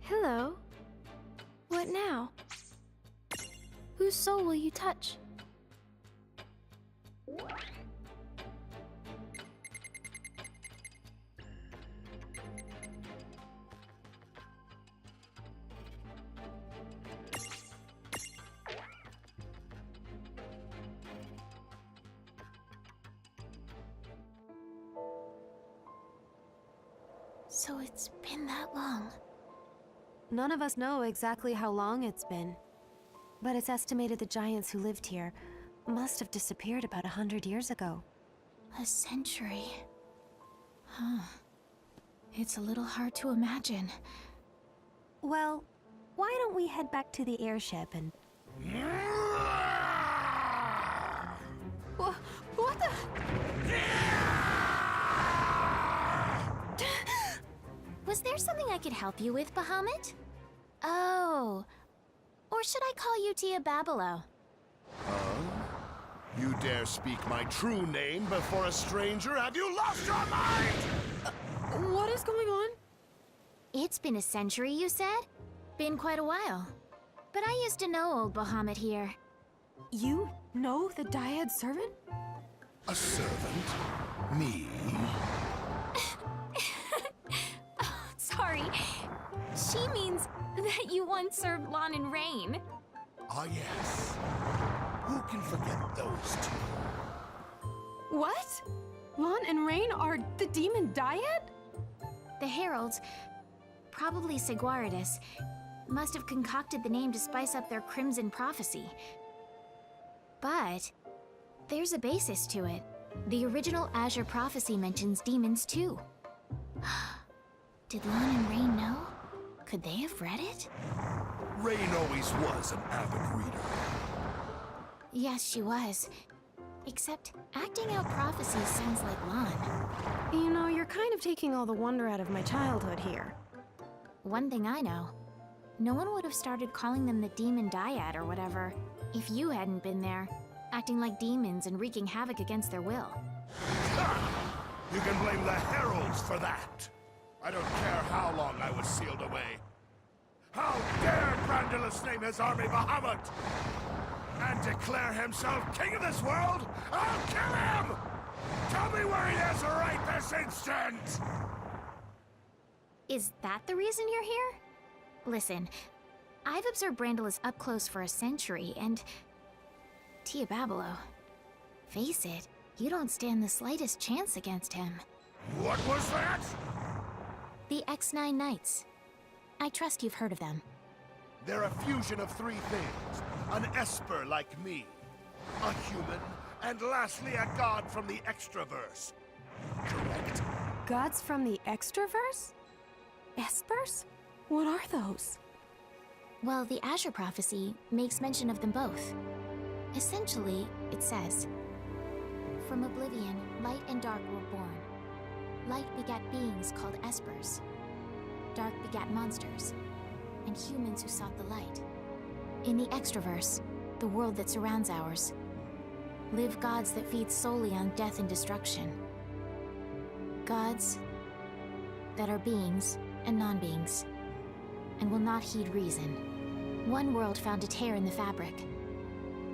Hello. What now? Whose soul will you touch? So it's been that long. None of us know exactly how long it's been, but it's estimated the giants who lived here must have disappeared about 100 years ago. A century. Huh. It's a little hard to imagine. Well, why don't we head back to the airship and... What the? Was there something I could help you with, Bahamut? Oh. Or should I call you Tia Babalo? You dare speak my true name before a stranger? Have you lost your mind? What is going on? It's been a century, you said? Been quite a while. But I used to know old Bahamut here. You know the Dyad servant? A servant? Me? Sorry. She means that you once served Lon and Rain. Ah, yes. Who can forget those two? What? Lon and Rain are the demon Dyad? The heralds, probably Seguaridus, must have concocted the name to spice up their crimson prophecy. But there's a basis to it. The original Azure prophecy mentions demons too. Did Lon and Rain know? Could they have read it? Rain always was an avid reader. Yes, she was. Except acting out prophecies sounds like Lon. You know, you're kind of taking all the wonder out of my childhood here. One thing I know, no one would have started calling them the Demon Dyad or whatever if you hadn't been there, acting like demons and wreaking havoc against their will. You can blame the heralds for that. I don't care how long I was sealed away. How dare Grandulus name his army Bahamut and declare himself king of this world? I'll kill him! Tell me where he is right this instant! Is that the reason you're here? Listen, I've observed Brandalus up close for a century, and... Tia Babalo, face it, you don't stand the slightest chance against him. What was that? The X9 Knights. I trust you've heard of them. They're a fusion of three things. An esper like me, a human, and lastly a god from the Extraverse. Correct? Gods from the Extraverse? Espers? What are those? Well, the Azure prophecy makes mention of them both. Essentially, it says, "From oblivion, light and dark were born. Light begat beings called espers. Dark begat monsters, and humans who sought the light. In the Extraverse, the world that surrounds ours, live gods that feed solely on death and destruction. Gods that are beings and non-beings, and will not heed reason. One world found a tear in the fabric,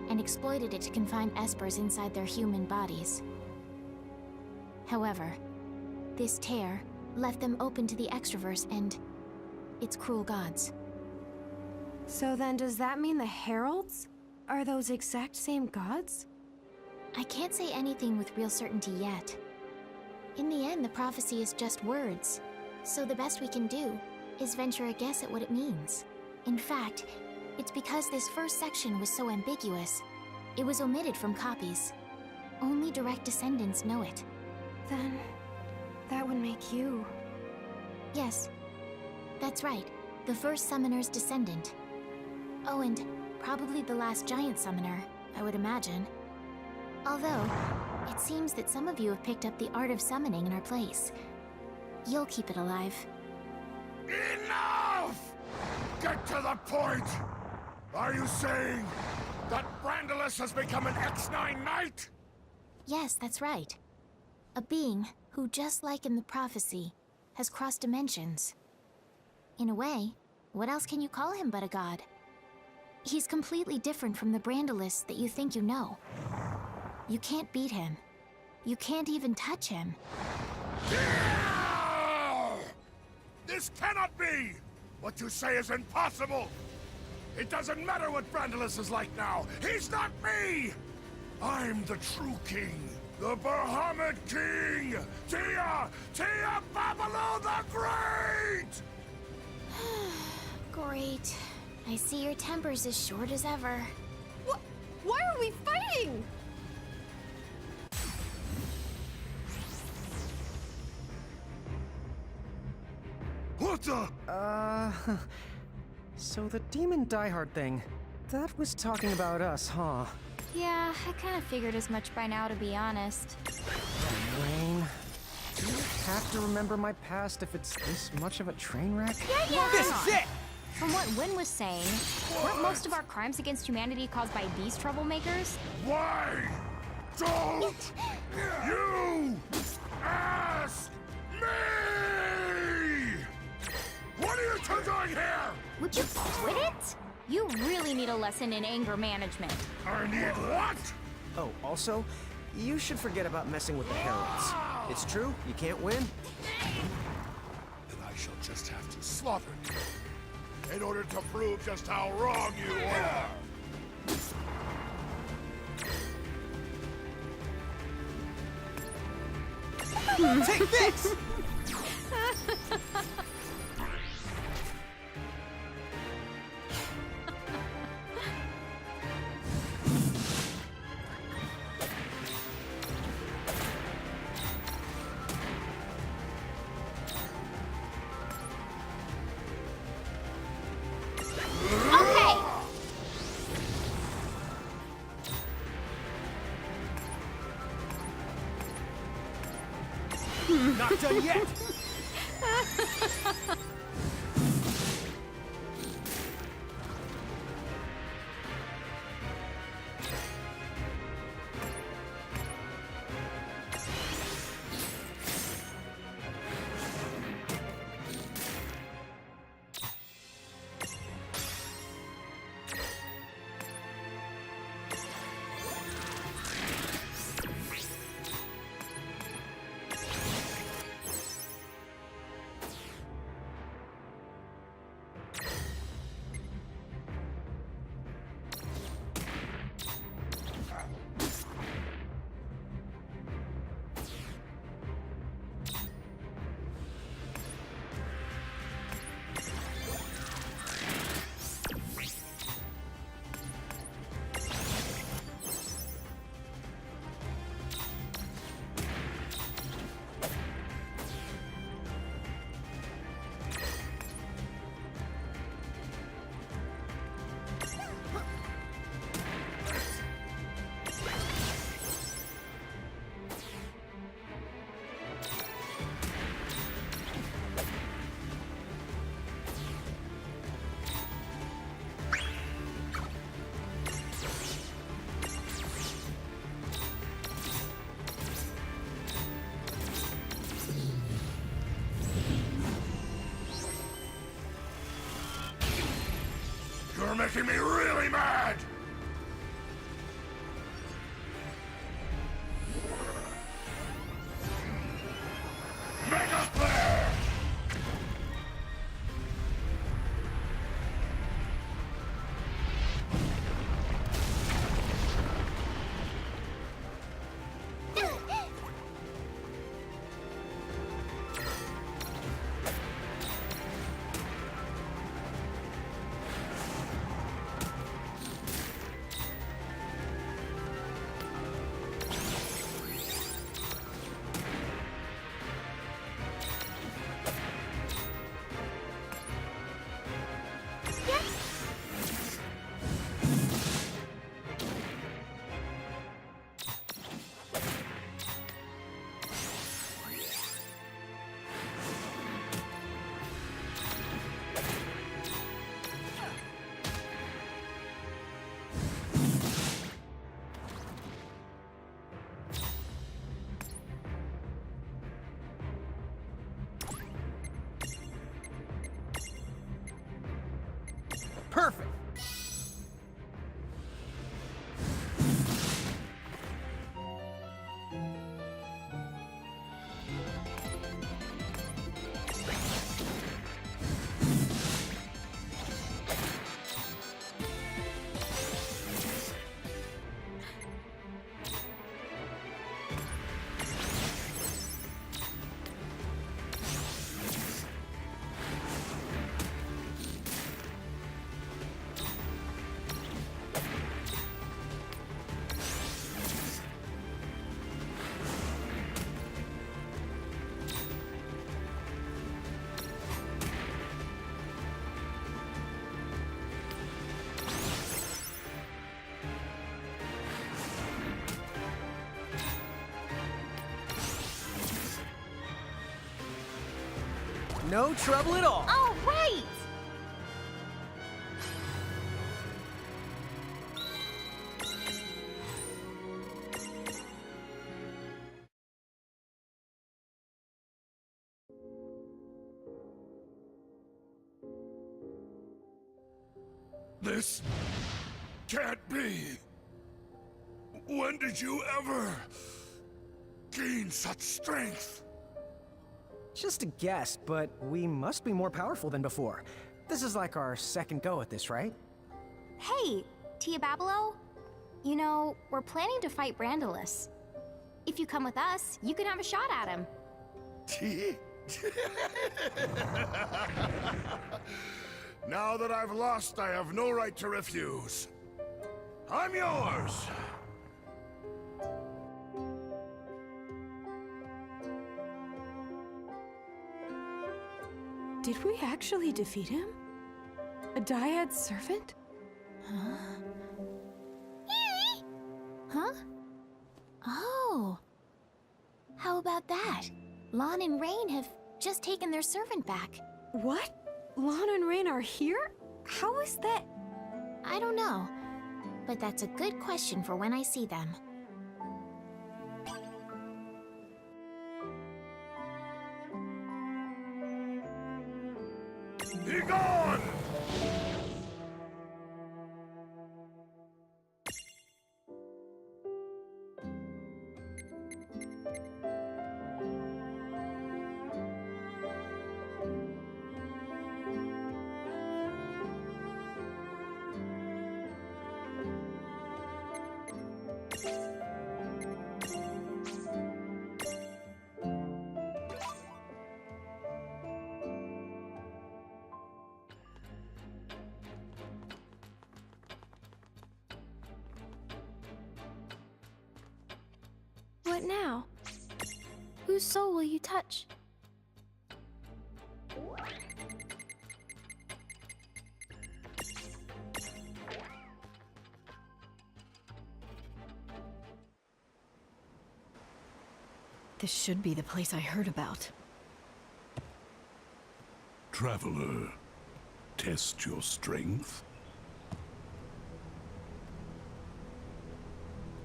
and exploited it to confine espers inside their human bodies. However, this tear left them open to the Extraverse and its cruel gods." So then does that mean the heralds are those exact same gods? I can't say anything with real certainty yet. In the end, the prophecy is just words, so the best we can do is venture a guess at what it means. In fact, it's because this first section was so ambiguous, it was omitted from copies. Only direct descendants know it. Then that would make you... Yes, that's right. The first summoner's descendant. Oh, and probably the last giant summoner, I would imagine. Although, it seems that some of you have picked up the art of summoning in our place. You'll keep it alive. Enough! Get to the point! Are you saying that Brandalus has become an X9 Knight? Yes, that's right. A being who, just like in the prophecy, has crossed dimensions. In a way, What else can you call him but a god? He's completely different from the Brandilis that you think you know. You can't beat him. You can't even touch him. This cannot be! What you say is impossible! It doesn't matter what Brandilis is like now! He's not me! I'm the true king! The Bahamut King! Tia Babalu the Great! Great. I see your temper's as short as ever. Why are we fighting? What the? So the demon diehard thing, that was talking about us, huh? Yeah, I kind of figured as much by now, to be honest. Rain, do you have to remember my past if it's this much of a train wreck? Yeah. This is it! From what Wynn was saying, weren't most of our crimes against humanity caused by these troublemakers? Why don't you ask me? What are you two doing here? Would you quit it? You really need a lesson in anger management. I need what? Oh, also, you should forget about messing with the heralds. It's true, you can't win. Then I shall just have to slaughter you in order to prove just how wrong you are. Take this! Okay! Not done yet! You're making me really mad! Mega Flare! No trouble at all. Oh, right! This can't be. When did you ever gain such strength? Just a guess, but we must be more powerful than before. This is like our second go at this, right? Hey, Tia Babelo? You know, we're planning to fight Brandalus. If you come with us, you can have a shot at him. Now that I've lost, I have no right to refuse. I'm yours! Did we actually defeat him? A Dyad's servant? Huh? Oh. How about that? Lon and Rain have just taken their servant back. What? Lon and Rain are here? How is that? I don't know, but that's a good question for when I see them. Be gone! What now? Whose soul will you touch? This should be the place I heard about. Traveler, test your strength.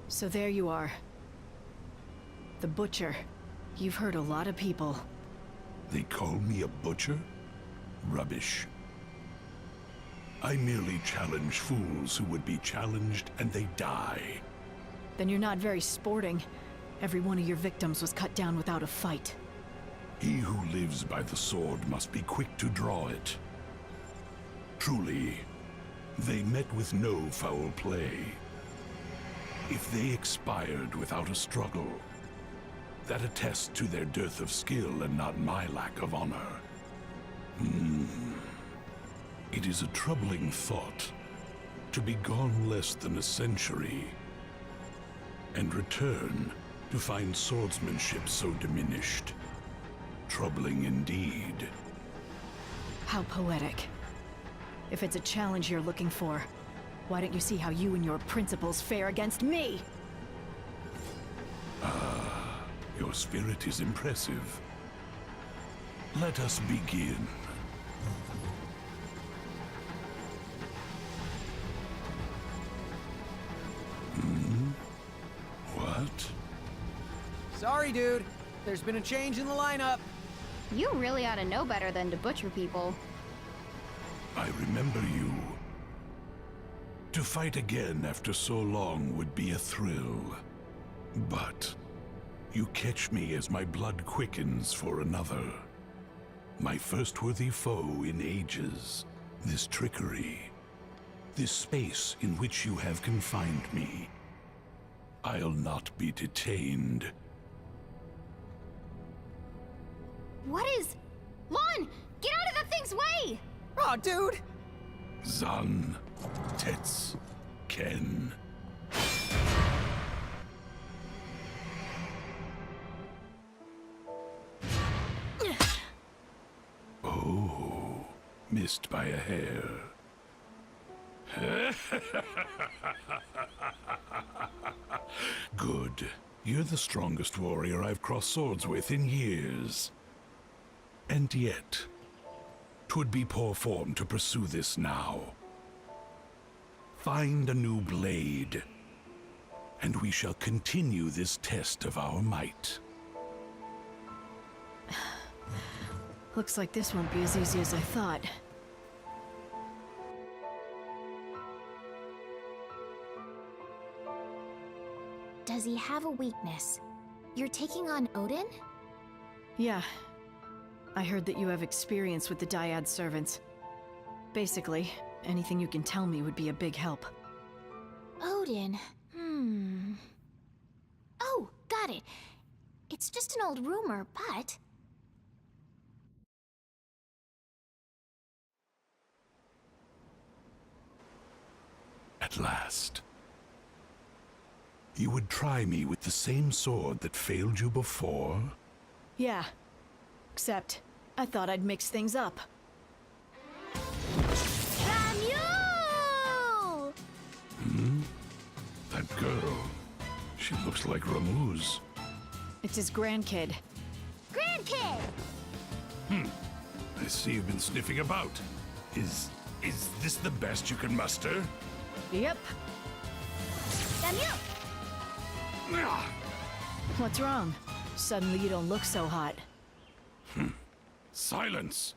So there you are. The Butcher. You've hurt a lot of people. They call me a butcher? Rubbish. I merely challenge fools who would be challenged and they die. Then you're not very sporting. Every one of your victims was cut down without a fight. He who lives by the sword must be quick to draw it. Truly, they met with no foul play. If they expired without a struggle, that attests to their dearth of skill and not my lack of honor. It is a troubling thought to be gone less than a century and return to find swordsmanship so diminished. Troubling indeed. How poetic. If it's a challenge you're looking for, why don't you see how you and your principles fare against me? Your spirit is impressive. Let us begin. What? Sorry, dude. There's been a change in the lineup. You really ought to know better than to butcher people. I remember you. To fight again after so long would be a thrill. But you catch me as my blood quickens for another. My first worthy foe in ages. This trickery. This space in which you have confined me. I'll not be detained. What is... Lon! Get out of the thing's way! Aw, dude! Zan, Tets, Ken. Oh, missed by a hair. Good. You're the strongest warrior I've crossed swords with in years. And yet, 'Twould be poor form to pursue this now. Find a new blade, and we shall continue this test of our might. Looks like this won't be as easy as I thought. Does he have a weakness? You're taking on Odin? Yeah. I heard that you have experience with the Dyad servants. Basically, anything you can tell me would be a big help. Odin. Oh, got it. It's just an old rumor, but... At last. You would try me with the same sword that failed you before? Yeah. Except, I thought I'd mix things up. Samuel! That girl. She looks like Ramuz. It's his grandkid. Grandkid! I see you've been sniffing about. Is this the best you can muster? Yep. Samuel! Ah! What's wrong? Suddenly you don't look so hot. Silence!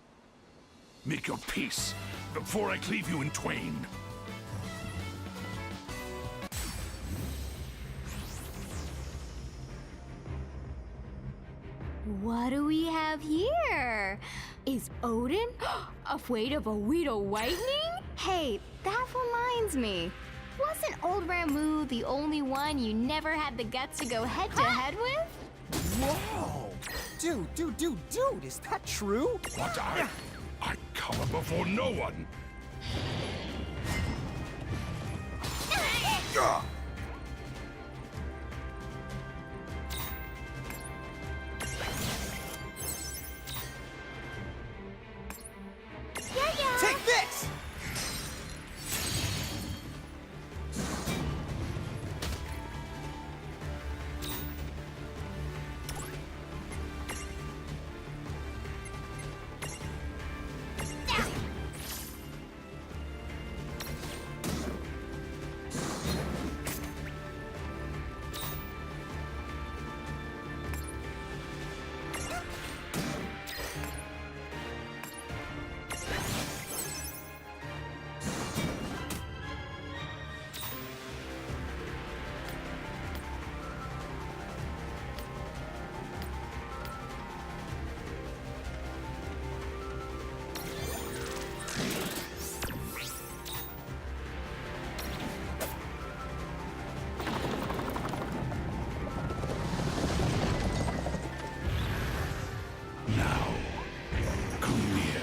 Make your peace before I cleave you in twain. What do we have here? Is Odin afraid of a Weedle Whitening? Hey, that reminds me. Wasn't old Ramu the only one you never had the guts to go head-to-head with? Whoa! Dude, is that true? What I come before no one. Ah! Take this! Now, come near.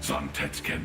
Zontetskin.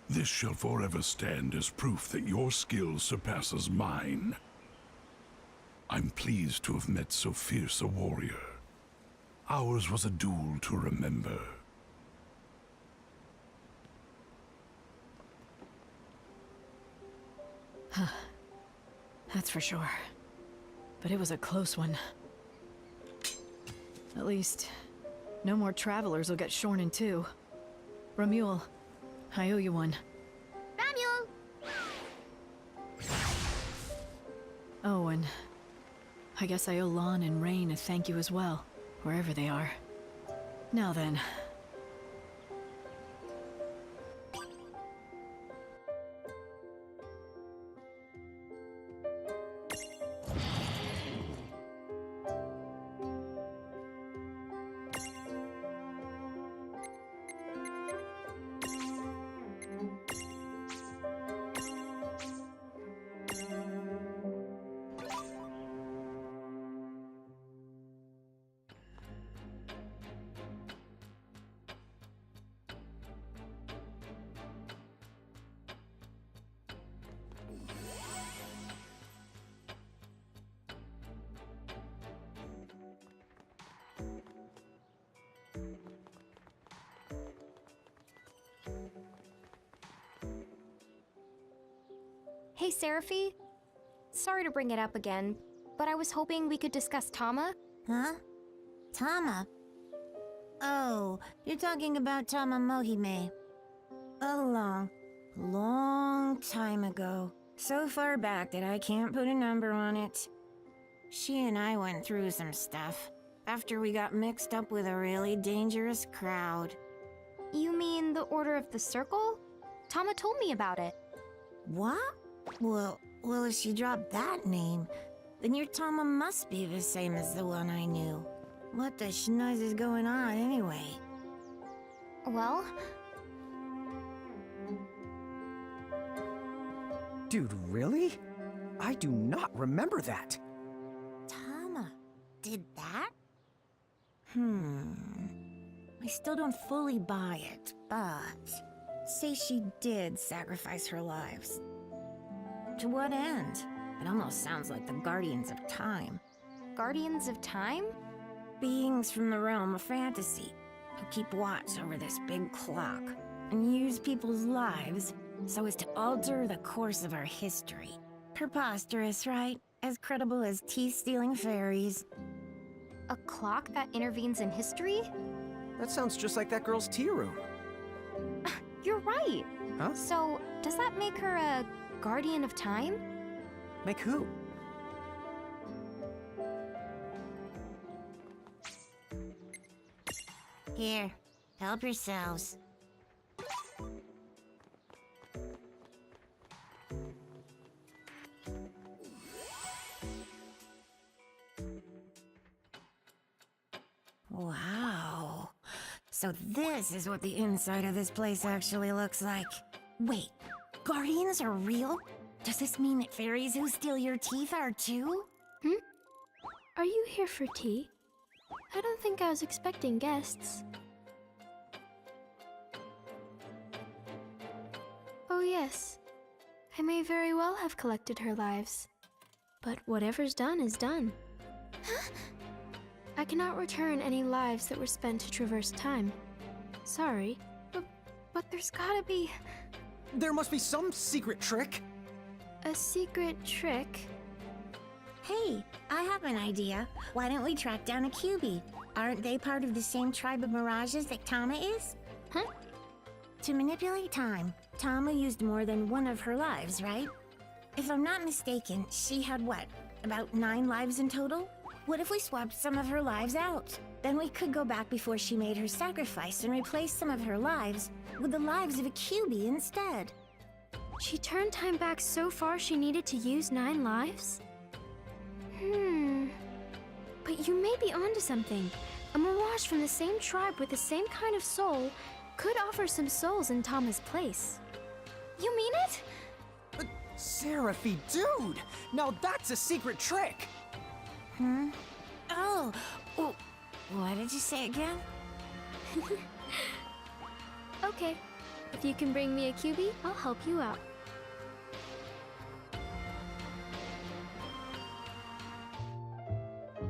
This shall forever stand as proof that your skill surpasses mine. I'm pleased to have met so fierce a warrior. Ours was a duel to remember. That's for sure. But it was a close one. At least, no more travelers will get shorn in two. Ramule, I owe you one. Ramule! Oh, and I guess I owe Lon and Rain a thank you as well, wherever they are. Now then. Hey, Seraphy. Sorry to bring it up again, but I was hoping we could discuss Tama. Huh? Tama? Oh, you're talking about Tama Mohime. A long time ago. So far back that I can't put a number on it. She and I went through some stuff after we got mixed up with a really dangerous crowd. You mean the Order of the Circle? Tama told me about it. What? Well, if she dropped that name, then your Tama must be the same as the one I knew. What the schnoz is going on anyway? Well, Dude, really? I do not remember that. Tama did that? I still don't fully buy it, but say she did sacrifice her lives. To what end? It almost sounds like the Guardians of Time. Guardians of Time? Beings from the realm of fantasy, who keep watch over this big clock and use people's lives so as to alter the course of our history. Preposterous, right? As credible as teeth-stealing fairies. A clock that intervenes in history? That sounds just like that girl's tea room. You're right. Huh? So, does that make her a Guardian of Time? Make who? Here, help yourselves. Wow. So this is what the inside of this place actually looks like. Wait, Guardians are real? Does this mean that fairies who steal your teeth are too? Are you here for tea? I don't think I was expecting guests. Oh yes, I may very well have collected her lives. But whatever's done is done. I cannot return any lives that were spent to traverse time. Sorry, but there's gotta be There must be some secret trick. a secret trick. Hey, I have an idea. Why don't we track down a QB? Aren't they part of the same tribe of mirages that Tama is? Huh? To manipulate time, Tama used more than one of her lives, right? If I'm not mistaken, she had what? About 9 lives in total? What if we swapped some of her lives out? Then we could go back before she made her sacrifice and replace some of her lives with the lives of a QB instead. She turned time back so far she needed to use 9 lives? But you may be onto something. A mirage from the same tribe with the same kind of soul could offer some souls in Tama's place. You mean it? Seraphy, dude! Now that's a secret trick! Oh, what did you say again? Okay, If you can bring me a QB, I'll help you out.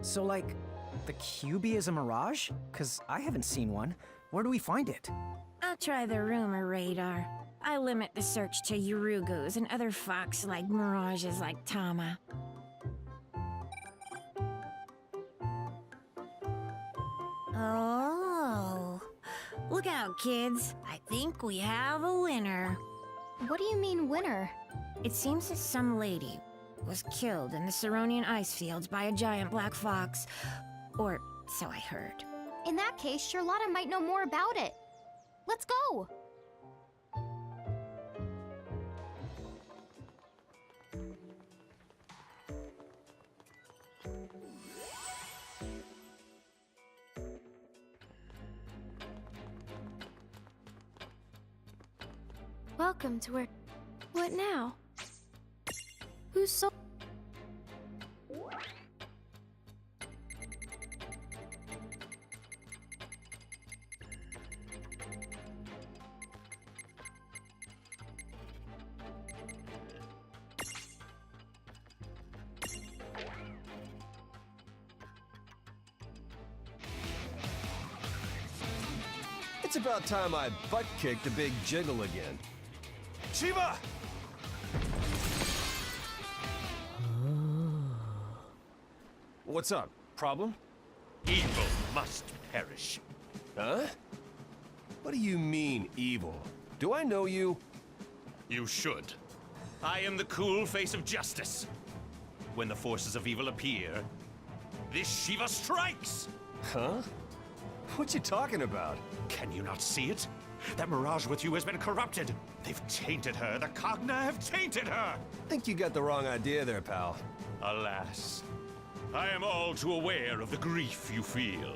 So, like, the QB is a mirage? Because I haven't seen one. Where do we find it? I'll try the rumor radar. I limit the search to Urugos and other fox-like mirages like Tama. Oh. Look out, kids. I think we have a winner. What do you mean, winner? It seems that some lady was killed in the Ceronian ice fields by a giant black fox. Or so I heard. In that case, Charlotta might know more about it. Let's go! Welcome to where... What now? Whose soul... It's about time I butt-kicked the big jiggle again. Shiva! What's up? Problem? Evil must perish. Huh? What do you mean, evil? Do I know you? You should. I am the cool face of justice. When the forces of evil appear, this Shiva strikes! Huh? What you talking about? Can you not see it? That mirage with you has been corrupted. They've tainted her. The Cogna have tainted her. Think you got the wrong idea there, pal. Alas, I am all too aware of the grief you feel.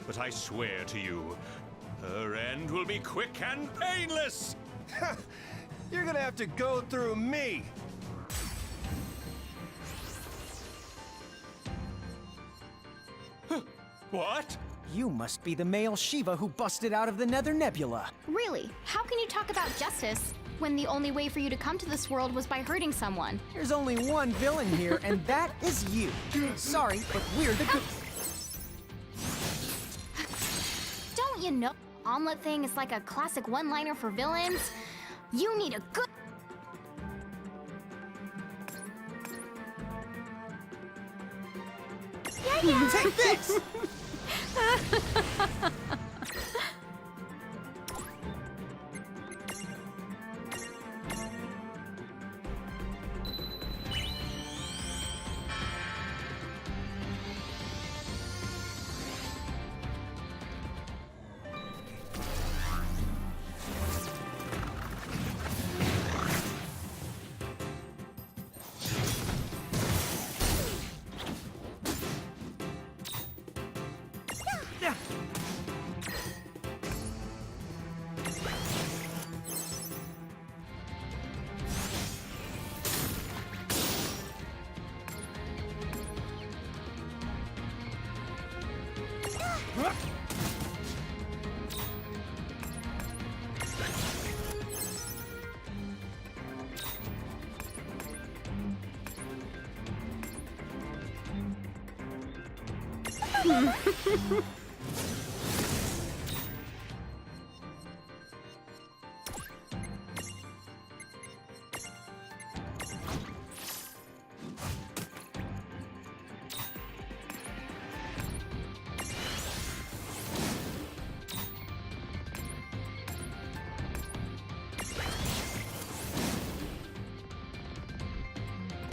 But I swear to you, her end will be quick and painless. You're gonna have to go through me. What? You must be the male Shiva who busted out of the Nether Nebula. Really? How can you talk about justice when the only way for you to come to this world was by hurting someone? There's only one villain here, and that is you. Sorry, but we're the good... Don't you know? Omelet thing is like a classic one-liner for villains. You need a good... Take this!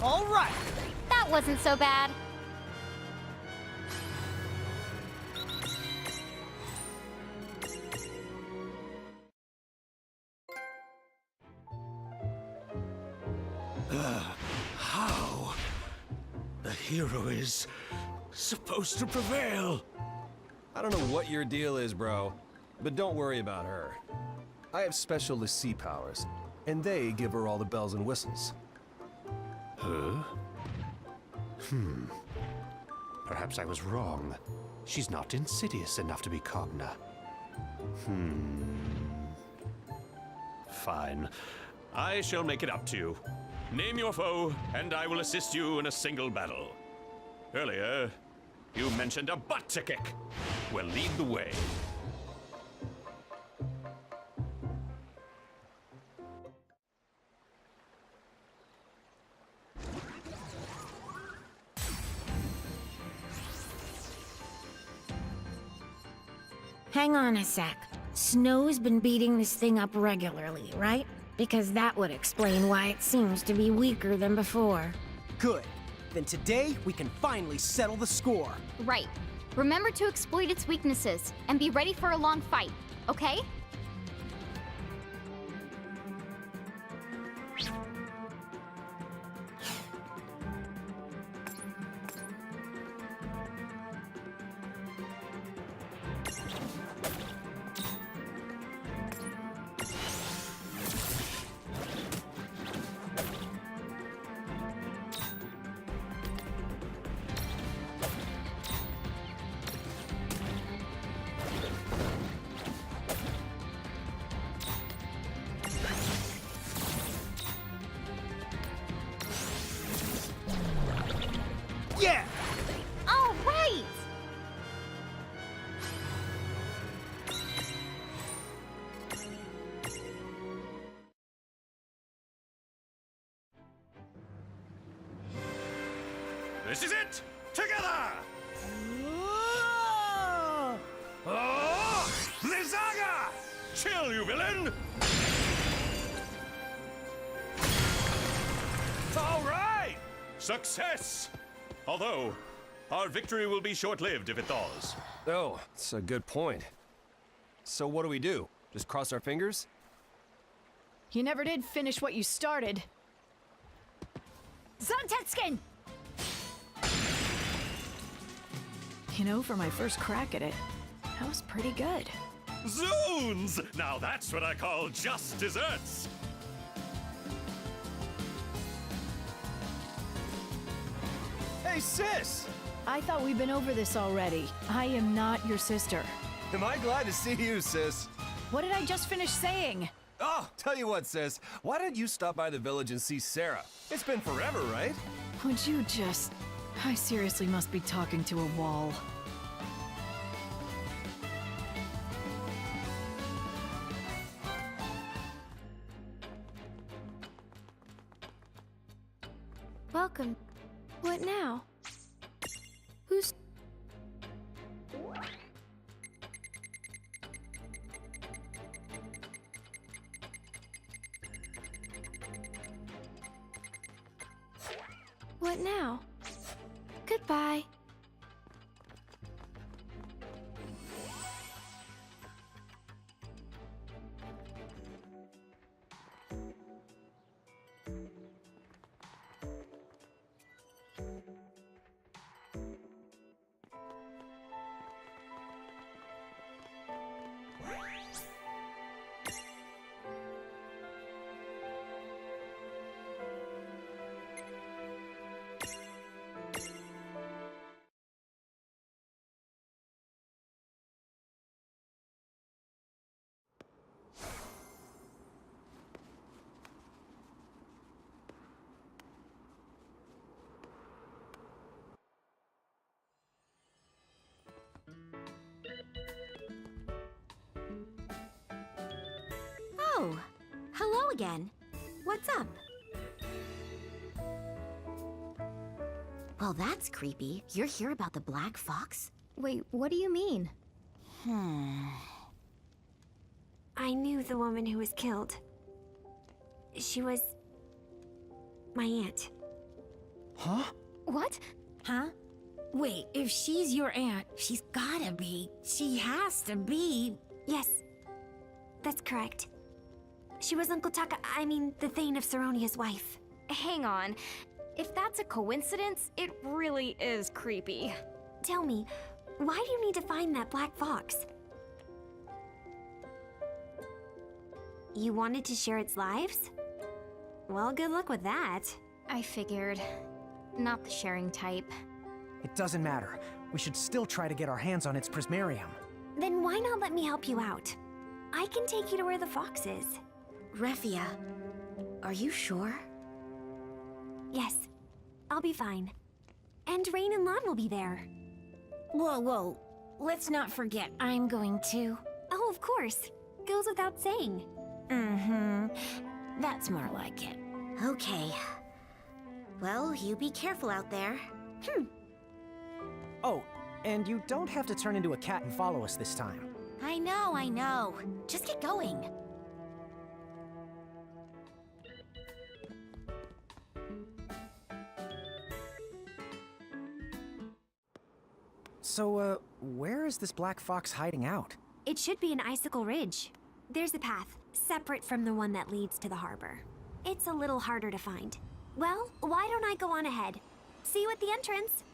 All right! That wasn't so bad. How? The hero is supposed to prevail. I don't know what your deal is, bro, but don't worry about her. I have special Lassie powers, and they give her all the bells and whistles. Huh? Perhaps I was wrong. She's not insidious enough to be Cogna. fine. I shall make it up to you. Name your foe, and I will assist you in a single battle. Earlier, you mentioned a butt to kick. Well, lead the way. Hang on a sec. Snow's been beating this thing up regularly, right? Because that would explain why it seems to be weaker than before. Good. Then today, we can finally settle the score. Right. Remember to exploit its weaknesses and be ready for a long fight, okay? Yeah! All right! This is it! Together! Blizaga! Chill, you villain! All right! Success! Although, our victory will be short-lived if it thaws. Oh, that's a good point. So what do we do? Just cross our fingers? You never did finish what you started. Zuntetskin! You know, for my first crack at it, that was pretty good. Zoons! Now that's what I call just desserts! Hey, sis! I thought we'd been over this already. I am not your sister. Am I glad to see you, sis? What did I just finish saying? Oh, tell you what, sis. Why don't you stop by the village and see Sarah? It's been forever, right? Would you just... I seriously must be talking to a wall. Welcome. What now? Who's... What now? Goodbye. Oh, hello again. What's up? Well, that's creepy. You're here about the Black Fox? Wait, what do you mean? I knew the woman who was killed. She was... my aunt. Huh? What? Huh? Wait, if she's your aunt, she's gotta be. She has to be. Yes, that's correct. She was Uncle Taka, the Thane of Saronia's wife. Hang on. If that's a coincidence, it really is creepy. Tell me, why do you need to find that Black Fox? You wanted to share its lives? Well, good luck with that. I figured. Not the sharing type. It doesn't matter. We should still try to get our hands on its prismarium. Then why not let me help you out? I can take you to where the fox is. Refia, are you sure? Yes, I'll be fine. And Rain and Lon will be there. Whoa, whoa. Let's not forget I'm going to. Oh, of course. Goes without saying. Mm-hmm. That's more like it. Okay. Well, you be careful out there. Oh, and you don't have to turn into a cat and follow us this time. I know. Just get going. So, where is this black fox hiding out? It should be an icicle ridge. There's a path, separate from the one that leads to the harbor. It's a little harder to find. Well, why don't I go on ahead? See you at the entrance.